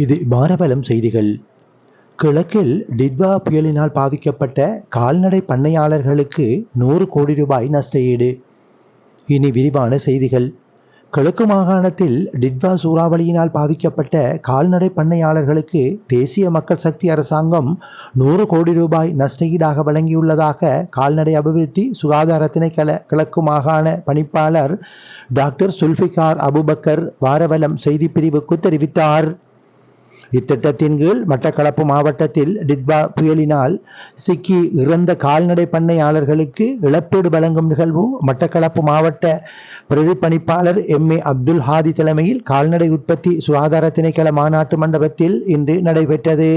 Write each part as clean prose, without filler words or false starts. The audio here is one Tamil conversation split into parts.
இது பாரபலம் செய்திகள். கிழக்கில் டிட்வா புயலினால் பாதிக்கப்பட்ட கால்நடை பண்ணையாளர்களுக்கு 100 கோடி ரூபாய் நஷ்டஈடு. இனி விரிவான செய்திகள். கிழக்கு மாகாணத்தில் டிட்வா சூறாவளியினால் பாதிக்கப்பட்ட கால்நடை பண்ணையாளர்களுக்கு தேசிய மக்கள் சக்தி அரசாங்கம் 100 கோடி ரூபாய் நஷ்டஈடாக வழங்கியுள்ளதாக கால்நடை அபிவிருத்தி சுகாதார திணைக்கள கிழக்கு மாகாண பணிப்பாளர் டாக்டர் சுல்ஃபிகார் அபுபக்கர் வாரவலம் செய்தி பிரிவுக்கு தெரிவித்தார். இத்திட்டத்தின் கீழ் மட்டக்களப்பு மாவட்டத்தில் டிட்வா புயலினால் சிக்கி இறந்த கால்நடை பண்ணையாளர்களுக்கு இழப்பீடு வழங்கும் நிகழ்வு மட்டக்களப்பு மாவட்ட பிரதிபலிப்பாளர் எம்.ஏ. அப்துல் ஹாதி தலைமையில் கால்நடை உற்பத்தி சுகாதார திணைக்கள மாநாட்டு மண்டபத்தில் இன்று நடைபெற்றது.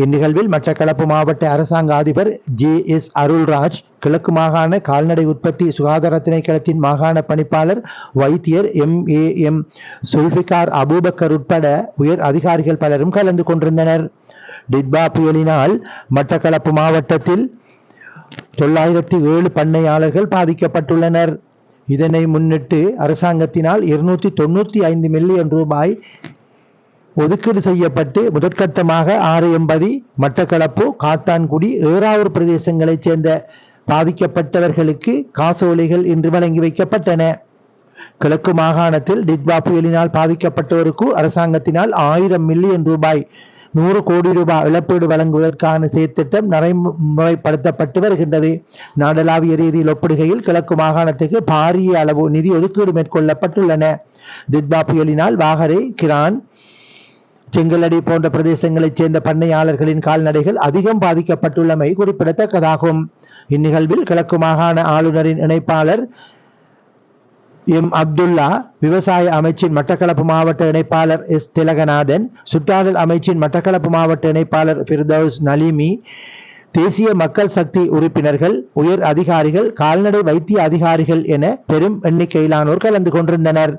இந்நிகழ்வில் மட்டக்களப்பு மாவட்ட அரசாங்க அதிபர் ஜே.எஸ். அருள்ராஜ், கிழக்கு மாகாண கால்நடை உற்பத்தி சுகாதார திணைக்களத்தின் மாகாண பணிப்பாளர் வைத்தியர் எம்.ஏ.எம். சுல்ஃபிகார் அபூபக்கர் உட்பட உயர் அதிகாரிகள் பலரும் கலந்து கொண்டிருந்தனர். டிட்வா புயலினால் மட்டக்களப்பு மாவட்டத்தில் 907 பண்ணையாளர்கள் பாதிக்கப்பட்டுள்ளனர். இதனை முன்னிட்டு அரசாங்கத்தினால் 295 மில்லியன் ரூபாய் ஒதுக்கீடு செய்யப்பட்டு முதற்கட்டமாக ஆரையம்பதி, மட்டக்களப்பு, காத்தான்குடி, ஏறாவூர் பிரதேசங்களைச் சேர்ந்த பாதிக்கப்பட்டவர்களுக்கு காசோலைகள் இன்று வழங்கி வைக்கப்பட்டன. கிழக்கு மாகாணத்தில் டிட்வா புயலினால் பாதிக்கப்பட்டோருக்கு அரசாங்கத்தினால் 1000 மில்லியன் ரூபாய் 100 கோடி ரூபாய் இழப்பீடு வழங்குவதற்கான செயற்திட்டம் நடைமுறைப்படுத்தப்பட்டு வருகின்றது. நாடளாவிய ரீதியில் ஒப்பிடுகையில் கிழக்கு மாகாணத்துக்கு பாரிய அளவு நிதி ஒதுக்கீடு மேற்கொள்ளப்பட்டுள்ளன. டிட்வா புயலினால் வாகரை, கிரான், செங்கலடி போன்ற பிரதேசங்களைச் சேர்ந்த பண்ணையாளர்களின் கால்நடைகள் அதிகம் பாதிக்கப்பட்டுள்ளமை குறிப்பிடத்தக்கதாகும். இந்நிகழ்வில் கிழக்கு மாகாண ஆளுநரின் இணைப்பாளர் எம். அப்துல்லா, விவசாய அமைச்சின் மட்டக்களப்பு மாவட்ட இணைப்பாளர் எஸ். திலகநாதன், சுற்றாடல் அமைச்சின் மட்டக்களப்பு மாவட்ட இணைப்பாளர் ஃபிர்தௌஸ் நலிமி, தேசிய மக்கள் சக்தி உறுப்பினர்கள், உயர் அதிகாரிகள், கால்நடை வைத்திய அதிகாரிகள் என பெரும் எண்ணிக்கையிலானோர் கலந்து கொண்டிருந்தனர்.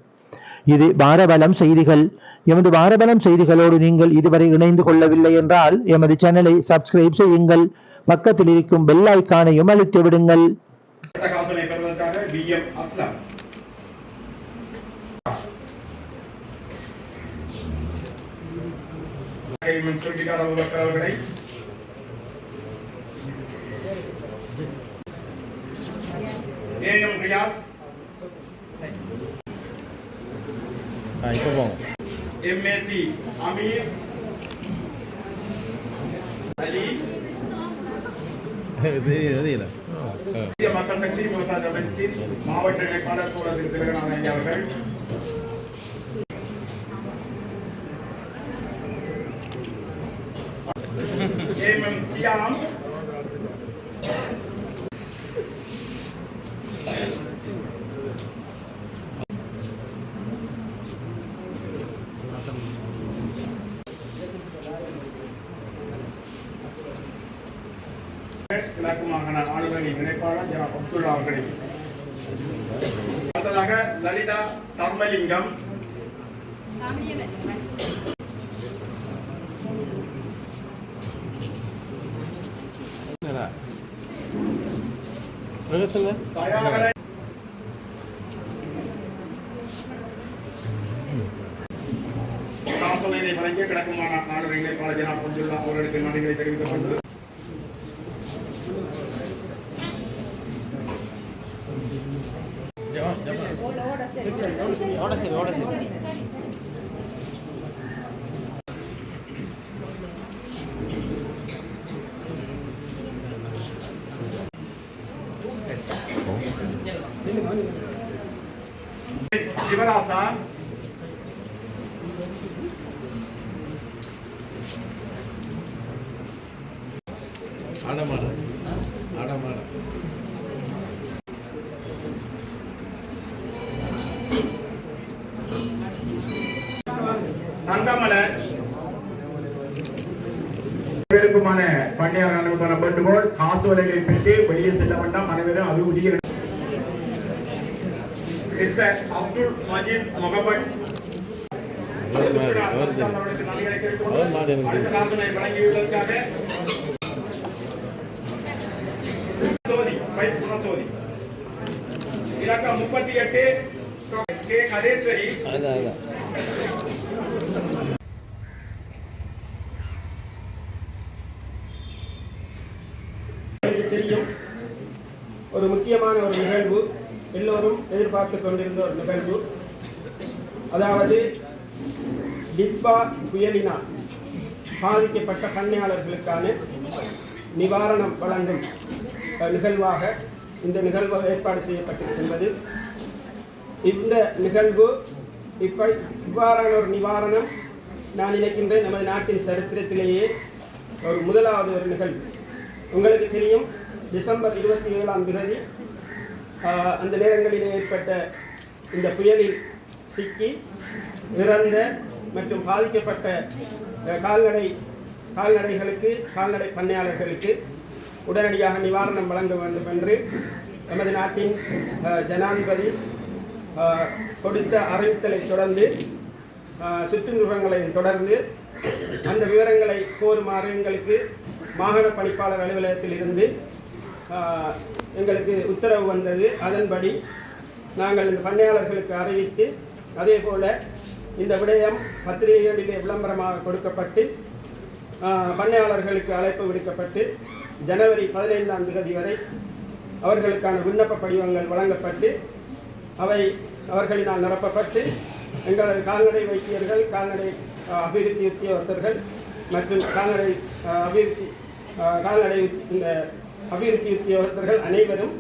இது பாரபலம் செய்திகள். எமது பாரபலம் செய்திகளோடு நீங்கள் இதுவரை இணைந்து கொள்ளவில்லை என்றால் எமது சேனலை சப்ஸ்கிரைப் செய்யுங்கள். பக்கத்தில் இருக்கும் பெல் ஐகானையும் அழுத்தி விடுங்கள். MAC அமீர் அலி மக்கள் சக்தி விவசாய அமைச்சின் மாவட்ட இணைப்பாளர் தோழர் திலகநாதன் அவர்கள், சியாம், கிழக்கு மாகாண ஆளுநரின் இணைப்பாளர் ஜனாப் அப்துல்லா அவர்களை, அடுத்ததாக லலிதா தர்மலிங்கம், காசோலையை வழங்கிய கிழக்கு மாகாண ஆளுநர் இணைப்பாளர் ஜனாப் அப்துல்லா அவர்களுக்கு நன்றிகளை தெரிவிக்கப்பட்டது. சிவராசா, தங்கமலர், பேருக்குமான பணியாளர் அனுப்பப்பட்ட வேண்டுகோள். காசோலைகளை பெற்று வெளியே செல்ல வேண்டாம். அனைவரும் அது உரிய அப்துல் மஜீத் முகமது காசோலை வழங்கியுள்ளதற்காக இலக்கம் 38 கே. கதேஸ்வரி ஒரு முக்கியமான ஒரு நிகழ்வு, எல்லோரும் எதிர்பார்த்து கொண்டிருந்த ஒரு நிகழ்வு. அதாவது டிட்வா புயலினால் பாதிக்கப்பட்ட பண்ணையாளர்களுக்கான நிவாரணம் வழங்கும் நிகழ்வாக இந்த நிகழ்வு ஏற்பாடு செய்யப்பட்டிருக்கின்றது. இந்த நிகழ்வு இவ்வாறான ஒரு நிவாரணம் நான் நினைக்கின்றேன் நமது நாட்டின் சரித்திரத்திலேயே ஒரு முதலாவது ஒரு நிகழ்வு. உங்களுக்கு தெரியும், டிசம்பர் 27ஆம் தேதி அந்த நேரங்களிலே ஏற்பட்ட இந்த புயலில் சிக்கி இறந்த மற்றும் பாதிக்கப்பட்ட கால்நடைகளுக்கு, கால்நடை பண்ணையாளர்களுக்கு உடனடியாக நிவாரணம் வழங்க வேண்டும் என்று நமது நாட்டின் ஜனாதிபதி கொடுத்த அறிவித்தலை தொடர்ந்து சுற்றுநிறுவனங்களையும் தொடர்ந்து அந்த விவரங்களை கோருமாறு எங்களுக்கு மாகாண பணிப்பாளர் அலுவலகத்தில் இருந்து எங்களுக்கு உத்தரவு வந்தது. அதன்படி நாங்கள் இந்த பண்ணையாளர்களுக்கு அறிவித்து, அதே போல் இந்த விடயம் பத்திரிகைகளிலே விளம்பரமாக கொடுக்கப்பட்டு பண்ணையாளர்களுக்கு அழைப்பு விடுக்கப்பட்டு ஜனவரி 15ஆம் தேதி வரை அவர்களுக்கான விண்ணப்ப படிவங்கள் வழங்கப்பட்டு அவை அவர்களினால் நிரப்பப்பட்டு எங்களது கால்நடை வைத்தியர்கள், கால்நடை அபிவிருத்தி உத்தியோகஸ்தர்கள் மற்றும் கால்நடை இந்த அபிவிருத்தி உத்தியோகஸ்தர்கள் அனைவரும்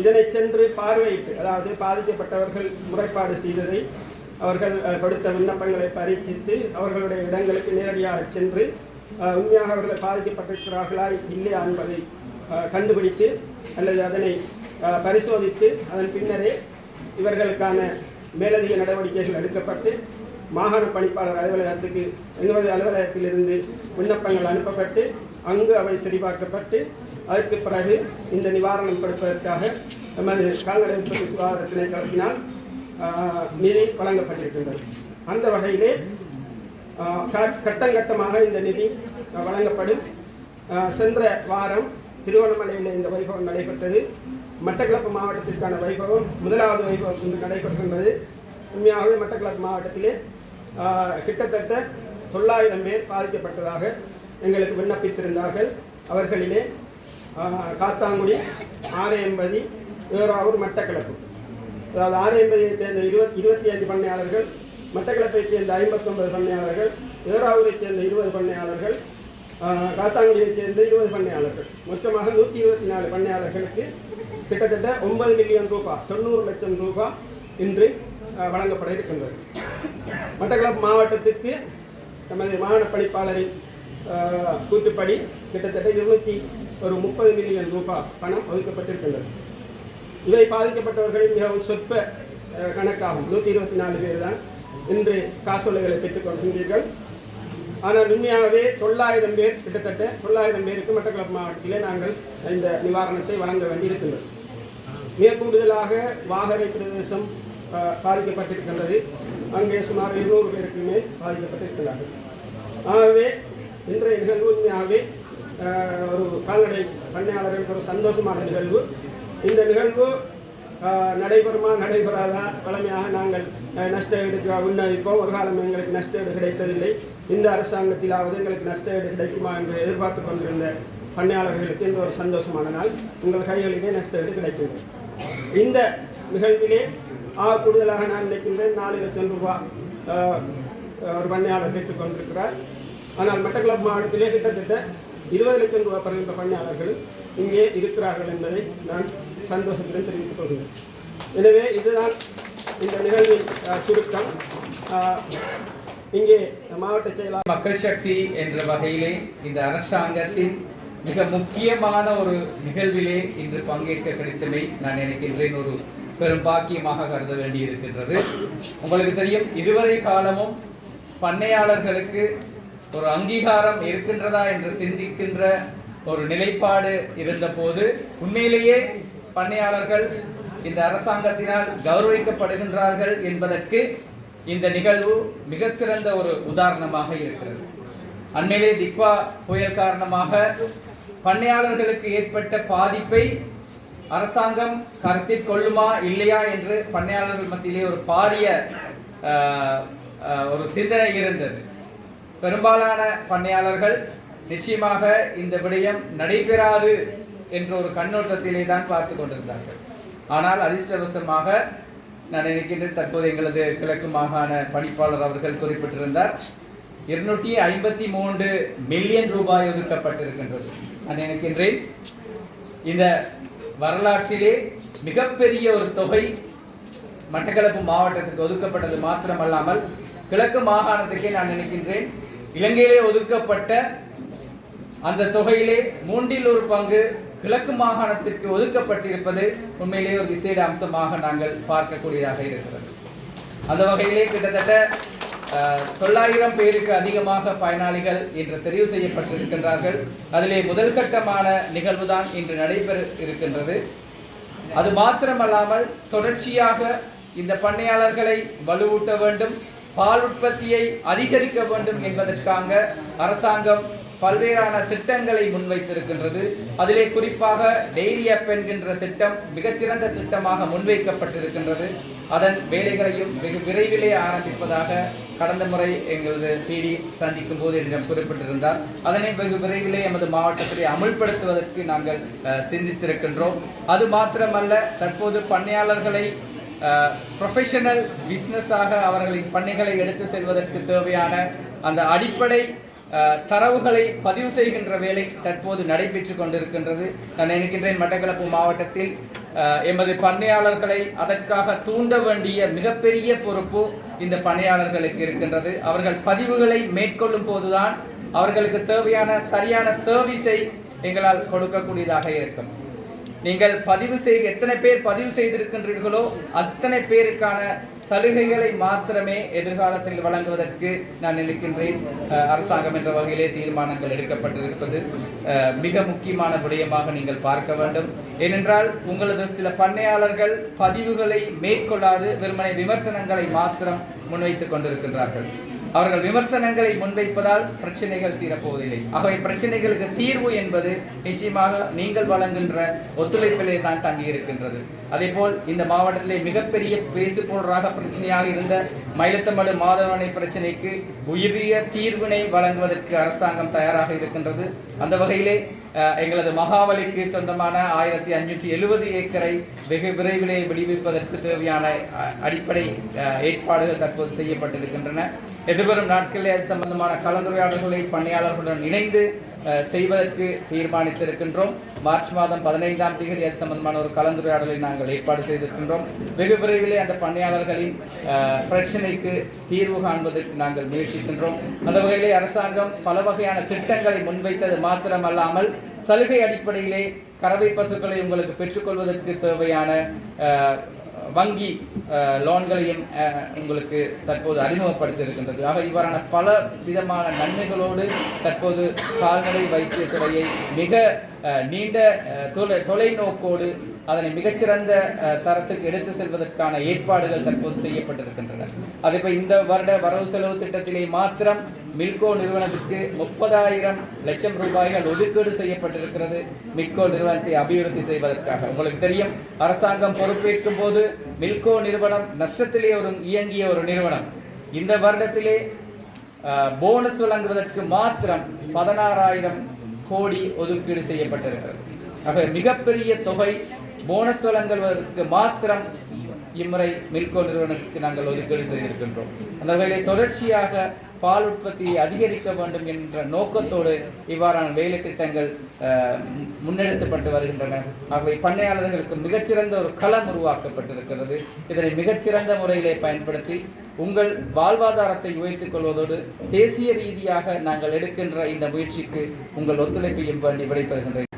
இதனை சென்று பார்வையிட்டு, அதாவது பாதிக்கப்பட்டவர்கள் முறைப்பாடு செய்ததை அவர்கள் கொடுத்த விண்ணப்பங்களை பரீட்சித்து அவர்களுடைய இடங்களுக்கு நேரடியாக சென்று உண்மையாக அவர்கள் பாதிக்கப்பட்டிருக்கிறார்களா இல்லையா என்பதை கண்டுபிடித்து அல்லது அதனை பரிசோதித்து அதன் பின்னரே இவர்களுக்கான மேலதிக நடவடிக்கைகள் எடுக்கப்பட்டு மாகாண பணிப்பாளர் அலுவலகத்துக்கு எங்களது அலுவலகத்திலிருந்து விண்ணப்பங்கள் அனுப்பப்பட்டு அங்கு அவை சரிபார்க்கப்பட்டு அதற்கு பிறகு இந்த நிவாரணம் கொடுப்பதற்காக நமது கால்நடை உற்பத்தி சுகாதார திணைக்களத்தினால் நிதி வழங்கப்பட்டிருக்கின்றது. அந்த வகையிலே கட்டமாக இந்த நிதி வழங்கப்படும். சென்ற வாரம் திருவண்ணாமலையில் இந்த வைபவம் நடைபெற்றது. மட்டக்களப்பு மாவட்டத்திற்கான வைபவம் முதலாவது வைபவம் இன்று நடைபெறுகின்றது. உண்மையாகவே மட்டக்களப்பு மாவட்டத்திலே கிட்டத்தட்ட 900 பேர் பாதிக்கப்பட்டதாக எங்களுக்கு விண்ணப்பித்திருந்தார்கள். அவர்களிலே காத்தாங்குடி, ஆரையம்பதி, ஏறாவூர், மட்டக்களப்பு, அதாவது ஆரையம்பதியை சேர்ந்த 25 பண்ணையாளர்கள், மட்டக்களப்பைச் சேர்ந்த 59 பண்ணையாளர்கள், ஏறாவூரைச் சேர்ந்த 20 பண்ணையாளர்கள், காத்தாங்குடியைச் சேர்ந்த 20 பண்ணையாளர்கள், மொத்தமாக 124 பண்ணையாளர்களுக்கு கிட்டத்தட்ட 9 மில்லியன் ரூபாய், 90 லட்சம் ரூபாய் இன்று வழங்கப்பட இருக்கின்றது. மட்டக்களப்பு மாவட்டத்திற்கு நமது மாகாண பணிப்பாளரின் கூற்றுப்படி கிட்டத்தட்ட 230 மில்லியன் ரூபாய் பணம் ஒதுக்கப்பட்டிருக்கின்றது. இவை பாதிக்கப்பட்டவர்களின் மிகவும் சொற்ப கணக்காகும். 124 பேர் தான் இன்று காசோலைகளை பெற்றுக்கொள்கின்றீர்கள். ஆனால் உண்மையாகவே 900 பேர், கிட்டத்தட்ட 900 பேருக்கு மட்டக்களப்பு மாவட்டத்திலே நாங்கள் இந்த நிவாரணத்தை வழங்க வேண்டியிருக்கின்றது. மிக கூடுதலாக வாகரை பிரதேசம் பாதிக்கப்பட்டிருக்கின்றது. அங்கே சுமார் 200 பேருக்கு மேல் பாதிக்கப்பட்டிருக்கிறார்கள். ஆகவே இன்றைய நிகழ்வு உண்மையாகவே ஒரு கால்நடை பண்ணையாளர்களுக்கு ஒரு சந்தோஷமான நிகழ்வு. இந்த நிகழ்வு நடைபெறுமா நடைபெறாதா, வழமையாக நாங்கள் நஷ்ட ஈடுக்கு விண்ணப்பிப்போம். ஒரு காலம் எங்களுக்கு நஷ்ட ஈடு கிடைத்ததில்லை. இந்த அரசாங்கத்திலாவது எங்களுக்கு நஷ்ட ஈடு கிடைக்குமா என்று எதிர்பார்த்து கொண்டிருந்த பண்ணையாளர்களுக்கு இந்த ஒரு சந்தோஷமான நாள். உங்கள் கைகளிலே நஷ்ட ஈடு கிடைக்கின்றது. இந்த நிகழ்விலே கூடுதலாக நான் நினைக்கின்றேன் 4 லட்சம் ரூபாய் ஒரு பண்ணையாளர் பெற்றுக் கொண்டிருக்கிறார். ஆனால் மட்டக்களப்பு மாவட்டத்திலே கிட்டத்தட்ட 20 லட்சம் ரூபாய் பெறுகின்ற பண்ணையாளர்கள் இங்கே இருக்கிறார்கள் என்பதை நான் சந்தோஷத்துடன் தெரிவித்துக் கொள்கிறேன். எனவே இதுதான் இந்த நிகழ்வின் சுருக்கம். இங்கே மாவட்ட செயலாளர் மக்கள் சக்தி என்ற வகையிலே இந்த அரசாங்கத்தின் மிக முக்கியமான ஒரு நிகழ்விலே இன்று பங்கேற்க கிடைத்தமை நான் நினைக்கின்றேன் ஒரு பெரும் பாக்கியமாக கருத வேண்டியிருக்கின்றது. உங்களுக்கு தெரியும், இதுவரை காலமும் பண்ணையாளர்களுக்கு ஒரு அங்கீகாரம் இருக்கின்றதா என்று சிந்திக்கின்ற ஒரு நிலைப்பாடு இருந்தபோது உண்மையிலேயே பண்ணையாளர்கள் இந்த அரசாங்கத்தினால் கௌரவிக்கப்படுகின்றார்கள் என்பதற்கு இந்த நிகழ்வு மிக சிறந்த ஒரு உதாரணமாக இருக்கிறது. அண்மையிலே டிட்வா புயல் காரணமாக பண்ணையாளர்களுக்கு ஏற்பட்ட பாதிப்பை அரசாங்கம் கருத்தில் கொள்ளுமா இல்லையா என்று பண்ணையாளர்கள் மத்தியிலே ஒரு பாரிய ஒரு சிந்தனை இருந்தது. பெரும்பாலான பண்ணையாளர்கள் நிச்சயமாக இந்த விடயம் நடைபெறாது என்ற ஒரு கண்ணோட்டத்திலே தான் பார்த்து கொண்டிருந்தார்கள். ஆனால் அதிர்ஷ்டவசமாக நான் நினைக்கின்றேன் தற்போது எங்களது கிழக்கு மாகாண பணிப்பாளர் அவர்கள் குறிப்பிட்டிருந்தார் 253 மில்லியன் ரூபாய் ஒதுக்கப்பட்டிருக்கின்றது. நான் நினைக்கின்றேன் இந்த வரலாற்றிலே மிகப்பெரிய ஒரு தொகை மட்டக்களப்பு மாவட்டத்துக்கு ஒதுக்கப்பட்டது மாத்திரமல்லாமல் கிழக்கு மாகாணத்துக்கே நான் நினைக்கின்றேன் இலங்கையிலே ஒதுக்கப்பட்ட அந்த தொகையிலே 1/3 பங்கு கிழக்கு மாகாணத்திற்கு ஒதுக்கப்பட்டிருப்பது உண்மையிலேயே ஒரு விசேட அம்சமாக நாங்கள் பார்க்கக்கூடியதாக இருக்கிறது. அந்த வகையிலே கிட்டத்தட்ட 900 பேருக்கு அதிகமாக பயனாளிகள் இன்று தெரிவு செய்யப்பட்டிருக்கின்றார்கள். அதிலே முதல் கட்டமான நிகழ்வுதான் இன்று நடைபெற இருக்கின்றது. அது மாத்திரமல்லாமல் தொடர்ச்சியாக இந்த பண்ணையாளர்களை வலுவூட்ட வேண்டும், பால் உற்பத்தியை அதிகரிக்க வேண்டும் என்பதற்காக அரசாங்கம் பல்வேறான திட்டங்களை முன்வைத்திருக்கின்றது. அதிலே குறிப்பாக டெய்ரி அப் என்கின்ற திட்டம் மிகச்சிறந்த திட்டமாக முன்வைக்கப்பட்டிருக்கின்றது. அதன் வேலைகளையும் வெகு விரைவிலே ஆரம்பிப்பதாக கடந்த முறை எங்களது பிடி சந்திக்கும் போது என்னிடம் குறிப்பிட்டிருந்தார். அதனை வெகு விரைவிலே எமது மாவட்டத்திலே அமுல்படுத்துவதற்கு நாங்கள் சிந்தித்திருக்கின்றோம். அது மாத்திரமல்ல, தற்போது பண்ணையாளர்களை ப்ரொஃபஷனல் பிஸ்னஸாக அவர்களின் பண்ணைகளை எடுத்து செல்வதற்கு தேவையான அந்த அடிப்படை தரவுகளை பதிவு செய்கின்ற வேலை தற்போது நடைபெற்று கொண்டிருக்கின்றது. நான் நினைக்கின்றேன் மட்டக்களப்பு மாவட்டத்தில் எமது பண்ணையாளர்களை அதற்காக தூண்ட வேண்டிய மிகப்பெரிய பொறுப்பு இந்த பண்ணையாளர்களுக்கு இருக்கின்றது. அவர்கள் பதிவுகளை மேற்கொள்ளும் போதுதான் அவர்களுக்கு தேவையான சரியான சர்வீஸை எங்களால் கொடுக்கக்கூடியதாக இருக்கும். நீங்கள் எத்தனை பேர் பதிவு செய்திருக்கின்றீர்களோ அத்தனை பேருக்கான சலுகைகளை மாத்திரமே எதிர்காலத்தில் வழங்குவதற்கு நான் நினைக்கின்றேன் அரசாங்கம் என்ற வகையிலே தீர்மானங்கள் எடுக்கப்பட்டிருப்பது மிக முக்கியமான விடயமாக நீங்கள் பார்க்க வேண்டும். ஏனென்றால் உங்களது சில பண்ணையாளர்கள் பதிவுகளை மேற்கொள்ளாது வெறுமனை விமர்சனங்களை மாத்திரம் முன்வைத்துக் கொண்டிருக்கின்றார்கள். அவர்கள் விமர்சனங்களை முன்வைப்பதால் பிரச்சனைகள் தீரப்போவதில்லை. ஆகவே பிரச்சனைகளுக்கு தீர்வு என்பது நிச்சயமாக நீங்கள் வழங்குகின்ற ஒத்துழைப்பிலே தான் தங்கி இருக்கின்றது. அதேபோல் இந்த மாவட்டத்திலே மிகப்பெரிய பேசுபொருளாக பிரச்சனையாக இருந்த மயிலத்தமடு மாதவனை பிரச்சனைக்கு உயரிய தீர்வினை வழங்குவதற்கு அரசாங்கம் தயாராக இருக்கின்றது. அந்த வகையிலே எங்களது மகாவலிக்கு சொந்தமான 1570 ஏக்கரை வெகு விரைவிலே விடுவிப்பதற்கு தேவையான அடிப்படை ஏற்பாடுகள் தற்போது செய்யப்பட்டிருக்கின்றன. எதிர்வரும் நாட்களில் அது சம்பந்தமான கலந்துரையாடல்களை பணியாளர்களுடன் இணைந்து செய்வதற்கு தீர்மானித்திருக்கின்றோம். மார்ச் மாதம் 15ஆம் தேதி அது சம்பந்தமான ஒரு கலந்துரையாடலை நாங்கள் ஏற்பாடு செய்திருக்கின்றோம். வெகு விரைவிலே அந்த பணியாளர்களின் பிரச்சனைக்கு தீர்வு காண்பதற்கு நாங்கள் முயற்சிக்கின்றோம். அந்த வகையிலே அரசாங்கம் பல வகையான திட்டங்களை முன்வைத்தது மாத்திரமல்லாமல் சலுகை அடிப்படையிலே கறவை பசுக்களை உங்களுக்கு பெற்றுக்கொள்வதற்கு தேவையான வங்கி லோன்களையும் உங்களுக்கு தற்போது அறிமுகப்படுத்தியிருக்கின்றது. ஆக இவ்வாறான பல விதமான நன்மைகளோடு தற்போது கால்நடை வைத்தியத்துறையை மிக நீண்ட தொலைநோக்கோடு அதனை மிகச்சிறந்த தரத்துக்கு எடுத்து செல்வதற்கான ஏற்பாடுகள் தற்போது செய்யப்பட்டிருக்கின்றன. அதேபோல் இந்த வருட வரவு செலவு திட்டத்திலே மாத்திரம் மில்கோ நிறுவனத்திற்கு 30,000 லட்சம் ரூபாய்கள் ஒதுக்கீடு செய்யப்பட்டிருக்கிறது. மில்கோ நிறுவனத்தை அபிவிருத்தி செய்வதற்காக. உங்களுக்கு தெரியும், அரசாங்கம் பொறுப்பேற்கும் போது மில்கோ நிறுவனம் நஷ்டத்திலே இயங்கிய ஒரு நிறுவனம். இந்த வருடத்திலே போனஸ் வழங்குவதற்கு மாத்திரம் 16,000 கோடி ஒதுக்கீடு செய்யப்பட்டிருக்கிறது. ஆக மிகப்பெரிய தொகை போனஸ் வழங்குவதற்கு மாத்திரம் இம்முறை மில்கோ நிறுவனத்துக்கு நாங்கள் ஒதுக்கீடு செய்திருக்கின்றோம். அந்த வகையிலே தொடர்ச்சியாக பால் உற்பத்தியை அதிகரிக்க வேண்டும் என்ற நோக்கத்தோடு இவ்வாறான வேலை திட்டங்கள் முன்னெடுக்கப்பட்டு வருகின்றன. ஆகவே பண்ணையாளர்களுக்கு மிகச்சிறந்த ஒரு களம் உருவாக்கப்பட்டிருக்கிறது. இதனை மிகச்சிறந்த முறையிலே பயன்படுத்தி உங்கள் வாழ்வாதாரத்தை உயர்த்திக் கொள்வதோடு தேசிய ரீதியாக நாங்கள் எடுக்கின்ற இந்த முயற்சிக்கு உங்கள் ஒத்துழைப்பையும் வேண்டி விடைபெறுகின்றேன்.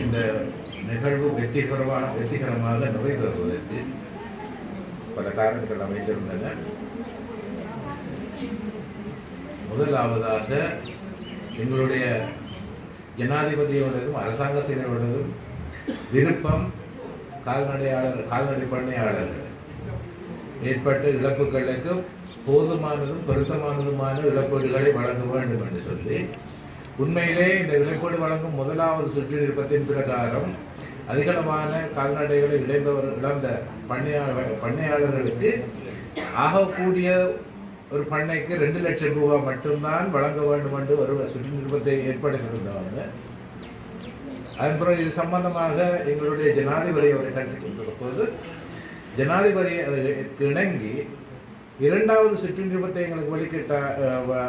இந்த நிகழ்வு வெற்றிகரமாக நிறைவேறுவதற்கு பல காரணங்கள் அமைந்திருந்தன. முதலாவதாக எங்களுடைய ஜனாதிபதியோடதும் அரசாங்கத்தினரோடதும் விருப்பம் கால்நடை பண்ணையாளர்கள் ஏற்பட்ட இழப்புகளுக்கு போதுமானதும் பொருத்தமானதுமான இழப்பீடுகளை வழங்க வேண்டும் என்று சொல்லி, உண்மையிலே இந்த இழப்பீடு வழங்கும் முதலாவது சுற்று விருப்பத்தின் பிரகாரம் அதிகளவான கால்நடைகளை இழந்த பண்ணையாளர்களுக்கு ஆகக்கூடிய ஒரு பண்ணைக்கு 2 லட்சம் ரூபாய் மட்டும்தான் வழங்க வேண்டும் என்று ஒரு சுற்று நிருபத்தை ஏற்படுத்தியிருந்தவங்க. அதன் பிறகு இது சம்பந்தமாக எங்களுடைய ஜனாதிபதி அவரை கருத்து கொண்டிருந்த போது ஜனாதிபதிக்கு இணங்கி 2வது சுற்று நிருபத்தை எங்களுக்கு வெளிக்கிட்ட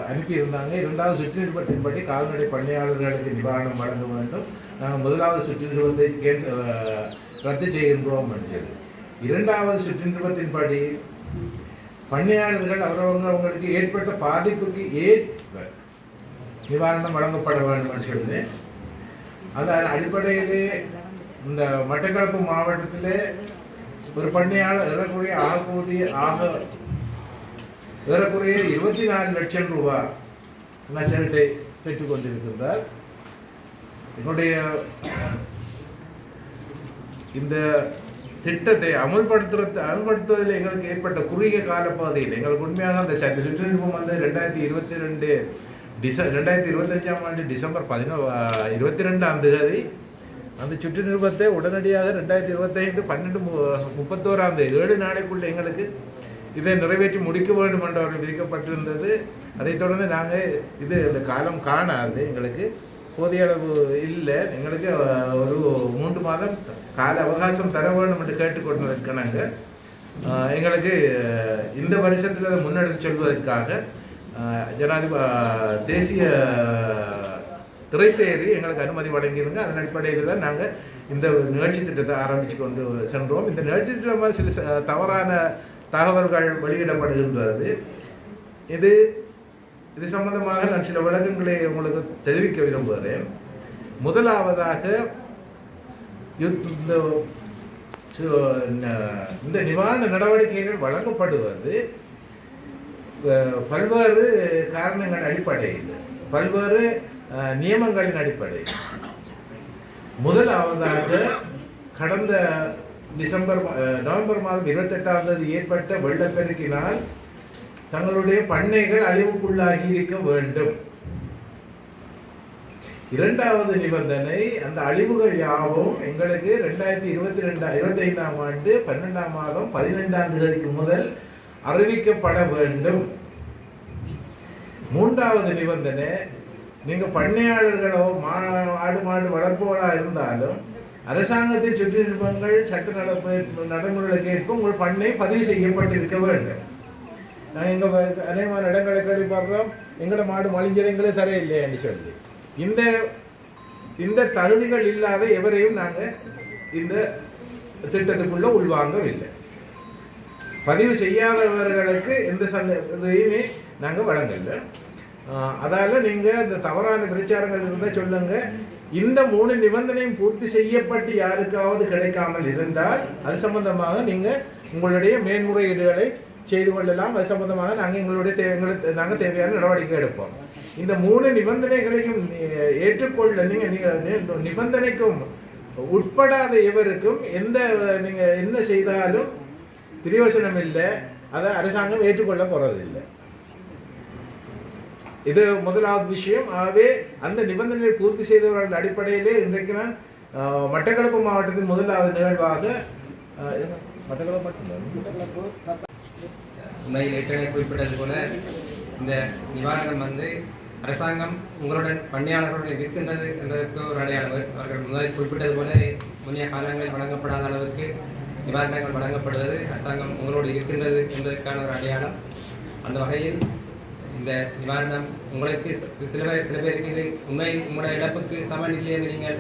அனுப்பியிருந்தாங்க. 2வது சுற்று நிருபத்தின்படி கால்நடை பண்ணையாளர்களுக்கு நிவாரணம் வழங்க வேண்டும், நாங்கள் 1வது சுற்று நிருபத்தை ரத்து செய்கின்றோம் என்று சொல்லி. 2வது சுற்று நிருபத்தின்படி பண்ணையாளர்கள் அவங்களுக்கு ஏற்பட்ட பாதிப்புக்கு ஏற்ப நிவாரணம் வழங்கப்பட வேண்டும் என்று சொல்லி அதன் அடிப்படையிலே இந்த மட்டக்களப்பு மாவட்டத்திலே ஒரு பண்ணையாளர் ஏறக்குறைய ஏறக்குறைய 24 லட்சம் ரூபாய் நஷ்டத்தை பெற்றுக் கொண்டிருக்கின்றார். என்னுடைய இந்த திட்டத்தை அமல்படுத்துவதில் எங்களுக்கு ஏற்பட்ட குறுகிய காலப்பகுதியில் எங்களுக்கு உண்மையாக அந்த சுற்று நிருபம் வந்து 2025 ஆண்டு டிசம்பர் 22ஆம் தேதி அந்த சுற்று நிருபத்தை உடனடியாக 2025 12/31 7 நாளைக்குள்ள எங்களுக்கு இதை நிறைவேற்றி முடிக்க வேண்டும் என்று அவர்கள் விதிக்கப்பட்டிருந்தது. அதைத் தொடர்ந்து நாங்கள் இந்த காலம் காணாது, எங்களுக்கு போதிய அளவு இல்லை, எங்களுக்கு ஒரு 3 மாதம் கால அவகாசம் தர வேண்டும் என்று கேட்டுக்கொண்டதற்கு நாங்கள் எங்களுக்கு இந்த வருஷத்தில் அதை முன்னெடுத்து சொல்வதற்காக தேசிய திரைசேரி எங்களுக்கு அனுமதி வழங்கியிருங்க. அதன் அடிப்படையில் தான் நாங்கள் இந்த நிகழ்ச்சி திட்டத்தை ஆரம்பித்து கொண்டு சென்றோம். இந்த நிகழ்ச்சி திட்டமாக சில தவறான தகவல்கள் வெளியிடப்படுகின்றது. இது சம்பந்தமாக நான் சில விளக்கங்களை உங்களுக்கு தெரிவிக்க விரும்புகிறேன். முதலாவதாக இந்த நிவாரண நடவடிக்கைகள் வழங்கப்படுவது பல்வேறு காரணங்கள் அடிப்படையில், பல்வேறு நியமங்களின் அடிப்படையில். முதலாவதாக கடந்த நவம்பர் மாதம் 28ஆம் தேதி ஏற்பட்ட வெள்ளப்பெருக்கினால் தங்களுடைய பண்ணைகள் அழிவுக்குள்ளாகி இருக்க வேண்டும். 2வது நிபந்தனை, அந்த அழிவுகள் யாவும் எங்களுக்கு 2025ஆம் ஆண்டு 12ஆம் மாதம் 15ஆம் தேதிக்கு முதல் அறிவிக்கப்பட வேண்டும். 3வது நிபந்தனை, நீங்க பண்ணையாளர்களோ ஆடு மாடு வளர்ப்பவர்களா இருந்தாலும் அரசாங்கத்தின் சுற்று நிருபங்கள் சட்ட நடைமுறைகளுக்கு ஏற்ப உங்கள் பண்ணை பதிவு செய்யப்பட்டிருக்க வேண்டும். நாங்கள் எங்க அநேகமான இடங்களை கேள்வி பார்க்கிறோம், எங்களோட மாடு மலிஞ்சதைங்களே தர இல்லையான்னு சொல்லி. இந்த தகுதிகள் இல்லாத எவரையும் நாங்கள் இந்த திட்டத்துக்குள்ள உள்வாங்கவில்லை. பதிவு செய்யாதவர்களுக்கு எந்த இதையுமே நாங்கள் வழங்கல. அதால நீங்கள் இந்த தவறான பிரச்சாரங்கள் இருந்தால் சொல்லுங்க. இந்த 3 நிபந்தனையும் பூர்த்தி செய்யப்பட்டு யாருக்காவது கிடைக்காமல் இருந்தால் அது சம்பந்தமாக நீங்கள் உங்களுடைய மேன்முறையீடுகளை செய்து கொள்ளலாம். அது சம்பந்தமாக நாங்கள் தேவையான நடவடிக்கை எடுப்போம். இந்த 3 நிபந்தனைகளையும் ஏற்றுக்கொள்ள நீங்கள் நிபந்தனைக்கும் உட்படாத எவருக்கும் நீங்கள் என்ன செய்தாலும் பிரயோஜனம் இல்லை, அதை அரசாங்கம் ஏற்றுக்கொள்ள போறதில்லை. இது முதலாவது விஷயம். ஆகவே அந்த நிபந்தனையை பூர்த்தி செய்தவர்கள் அடிப்படையிலே இன்றைக்கு நான் மட்டக்களப்பு மாவட்டத்தின் முதலாவது நிகழ்வாக உண்மையில் ஏற்கனவே குறிப்பிட்டது போல இந்த நிவாரணம் வந்து அரசாங்கம் உங்களுடன் பண்ணையாளர்களுடன் இருக்கின்றது என்பதற்கு ஒரு அடையாளம். அவர்கள் முதலில் குறிப்பிட்டது போல முன்னைய காலங்களில் வழங்கப்படாத அளவுக்கு நிவாரணங்கள் வழங்கப்படுவது அரசாங்கம் உங்களோடு இருக்கின்றது என்பதற்கான ஒரு அடையாளம். அந்த வகையில் இந்த நிவாரணம் உங்களுக்கு சில பேருக்கு இது உண்மையில் உங்களுடைய இழப்புக்கு சமன் இல்லை என்று நீங்கள்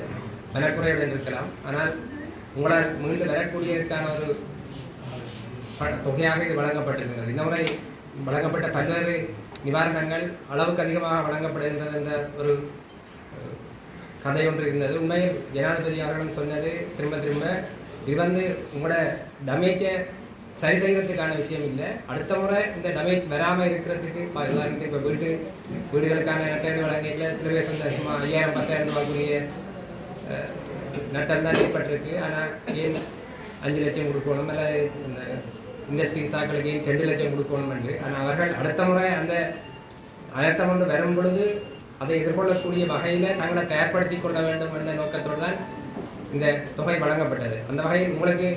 மனக்குறையுடன் இருக்கலாம். ஆனால் உங்களால் மீண்டு வரக்கூடியதற்கான ஒரு தொகையாக இது வழங்கப்பட்டிருக்கிறது. இந்த முறை வழங்கப்பட்ட பல்வேறு நிவாரணங்கள் அளவுக்கு அதிகமாக வழங்கப்படுகின்றது என்ற ஒரு கதை ஒன்று இருந்தது. உண்மையில் ஜனாதிபதி அவர்களும் சொன்னது திரும்ப இது வந்து உங்களோட டேமேஜை சரி செய்கிறதுக்கான விஷயம் இல்லை, அடுத்த முறை இந்த டேமேஜ் வராமல் இருக்கிறதுக்கு எல்லாருக்கும் இப்போ வீடுகளுக்கான நட்டீடு வழங்கிக்கல. சில பேர் சொன்ன சும்மா 5000-10,000 ரூபாய்க்குரிய நட்டம் தான் ஏற்பட்டிருக்கு. ஆனால் ஏன் 5 லட்சம் கொடுக்கணும், இல்லை இந்த இண்டஸ்ட்ரீஸ் ஆக்களுக்கு ஏன் 2 லட்சம் கொடுக்கணும் என்று. ஆனால் அவர்கள் அடுத்த முறை அந்த அனர்த்தம் கொண்டு வரும் பொழுது அதை எதிர்கொள்ளக்கூடிய வகையில் தங்களை தயார்படுத்தி கொள்ள வேண்டும் என்ற நோக்கத்தோடு தான் இந்த தொகை வழங்கப்பட்டது. அந்த வகையில் உங்களுக்கு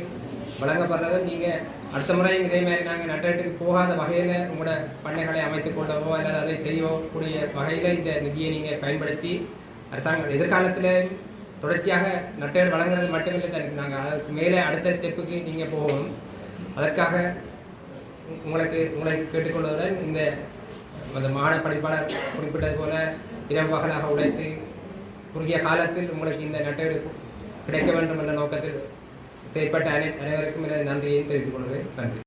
வழங்கப்படுறது நீங்கள் அடுத்த முறையும் இதே மாதிரி நாங்கள் நட்டத்துக்கு போகாத வகையில் உங்களோட பண்ணைகளை அமைத்துக் கொள்ளவோ அல்லது அதை செய்யக்கூடிய வகையில் இந்த நிதியை நீங்கள் பயன்படுத்தி அரசாங்கம் எதிர்காலத்தில் தொடர்ச்சியாக நட்டேடு வழங்குறது மட்டுமில்லை நாங்கள் அதுக்கு மேலே அடுத்த ஸ்டெப்புக்கு நீங்கள் போகணும். அதற்காக உங்களை கேட்டுக்கொள்வதுடன் இந்த மாணவ படிப்பாளர் குறிப்பிட்டது போல இரவு பகலாக உழைத்து குறுகிய காலத்தில் உங்களுக்கு இந்த நட்டேடு கிடைக்க வேண்டும் என்ற நோக்கத்தில் செயல்பட்ட அனைவருக்கும் எனது நன்றியை தெரிவித்துக் கொள்கிறேன். நன்றி.